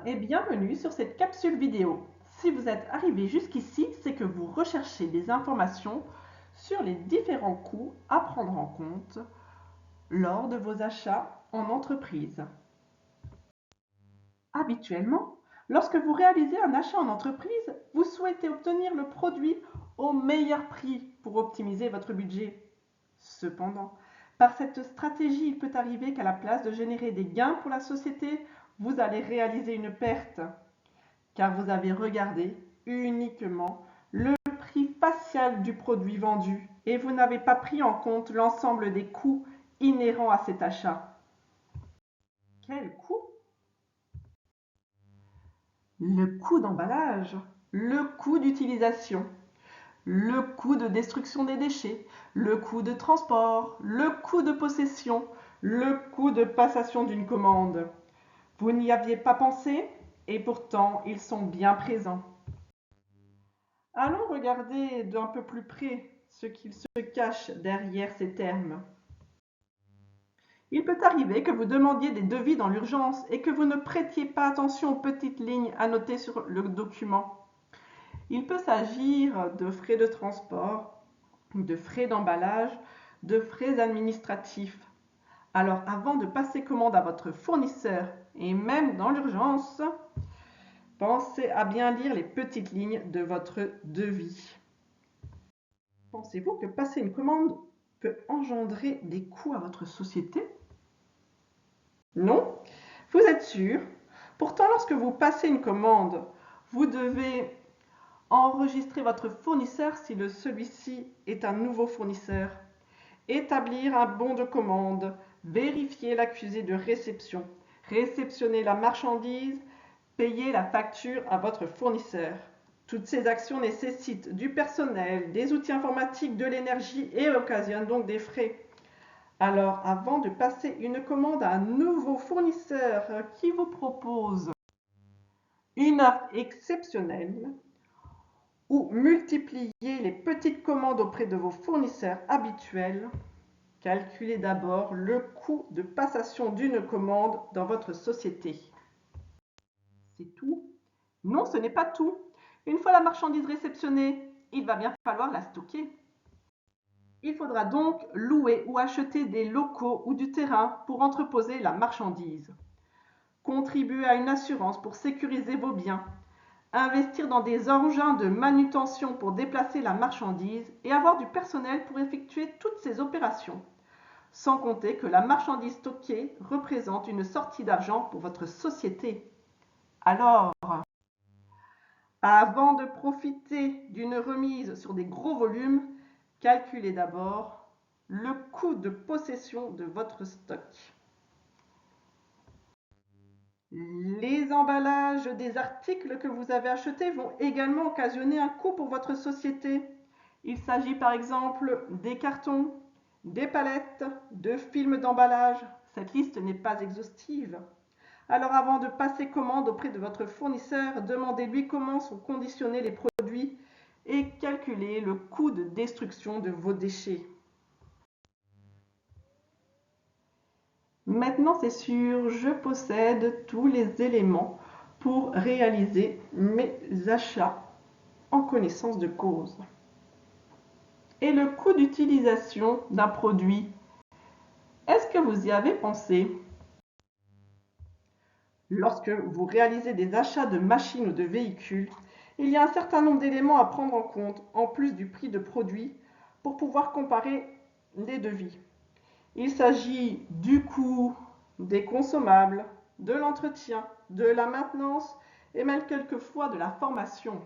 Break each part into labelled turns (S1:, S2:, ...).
S1: et bienvenue sur cette capsule vidéo. Si vous êtes arrivé jusqu'ici, c'est que vous recherchez des informations sur les différents coûts à prendre en compte lors de vos achats en entreprise. Habituellement, lorsque vous réalisez un achat en entreprise, vous souhaitez obtenir le produit au meilleur prix pour optimiser votre budget. Cependant, par cette stratégie, il peut arriver qu'à la place de générer des gains pour la société, vous allez réaliser une perte, car vous avez regardé uniquement le prix facial du produit vendu et vous n'avez pas pris en compte l'ensemble des coûts inhérents à cet achat. Quel coût? Le coût d'emballage, le coût d'utilisation, le coût de destruction des déchets, le coût de transport, le coût de possession, le coût de passation d'une commande. Vous n'y aviez pas pensé et pourtant ils sont bien présents. Allons regarder d'un peu plus près ce qu'il se cache derrière ces termes. Il peut arriver que vous demandiez des devis dans l'urgence et que vous ne prêtiez pas attention aux petites lignes annotées sur le document. Il peut s'agir de frais de transport, de frais d'emballage, de frais administratifs. Alors avant de passer commande à votre fournisseur et même dans l'urgence, pensez à bien lire les petites lignes de votre devis. Pensez-vous que passer une commande peut engendrer des coûts à votre société? Non? Vous êtes sûr? Pourtant, lorsque vous passez une commande, vous devez enregistrer votre fournisseur si celui-ci est un nouveau fournisseur, établir un bon de commande, vérifier l'accusé de réception, réceptionner la marchandise, payer la facture à votre fournisseur. Toutes ces actions nécessitent du personnel, des outils informatiques, de l'énergie et occasionnent donc des frais. Alors, avant de passer une commande à un nouveau fournisseur qui vous propose une offre exceptionnelle ou multiplier les petites commandes auprès de vos fournisseurs habituels, calculez d'abord le coût de passation d'une commande dans votre société. C'est tout? Non, ce n'est pas tout. Une fois la marchandise réceptionnée, il va bien falloir la stocker. Il faudra donc louer ou acheter des locaux ou du terrain pour entreposer la marchandise. Contribuer à une assurance pour sécuriser vos biens. Investir dans des engins de manutention pour déplacer la marchandise et avoir du personnel pour effectuer toutes ces opérations. Sans compter que la marchandise stockée représente une sortie d'argent pour votre société. Alors, avant de profiter d'une remise sur des gros volumes, calculez d'abord le coût de possession de votre stock. Les emballages des articles que vous avez achetés vont également occasionner un coût pour votre société. Il s'agit par exemple des cartons, des palettes, de films d'emballage. Cette liste n'est pas exhaustive. Alors avant de passer commande auprès de votre fournisseur, demandez-lui comment sont conditionnés les produits et calculez le coût de destruction de vos déchets. Maintenant c'est sûr, je possède tous les éléments pour réaliser mes achats en connaissance de cause. Et le coût d'utilisation d'un produit, est-ce que vous y avez pensé? Lorsque vous réalisez des achats de machines ou de véhicules, il y a un certain nombre d'éléments à prendre en compte, en plus du prix de produit, pour pouvoir comparer les devis. Il s'agit du coût des consommables, de l'entretien, de la maintenance et même quelquefois de la formation.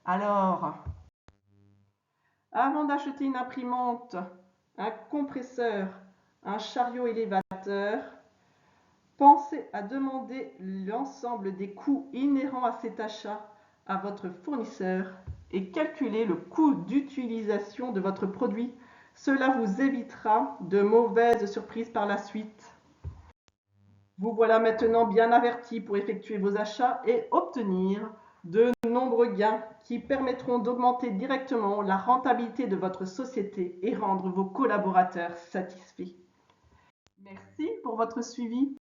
S1: Alors, avant d'acheter une imprimante, un compresseur, un chariot élévateur, pensez à demander l'ensemble des coûts inhérents à cet achat à votre fournisseur et calculez le coût d'utilisation de votre produit. Cela vous évitera de mauvaises surprises par la suite. Vous voilà maintenant bien averti pour effectuer vos achats et obtenir de nombreux gains qui permettront d'augmenter directement la rentabilité de votre société et rendre vos collaborateurs satisfaits. Merci pour votre suivi.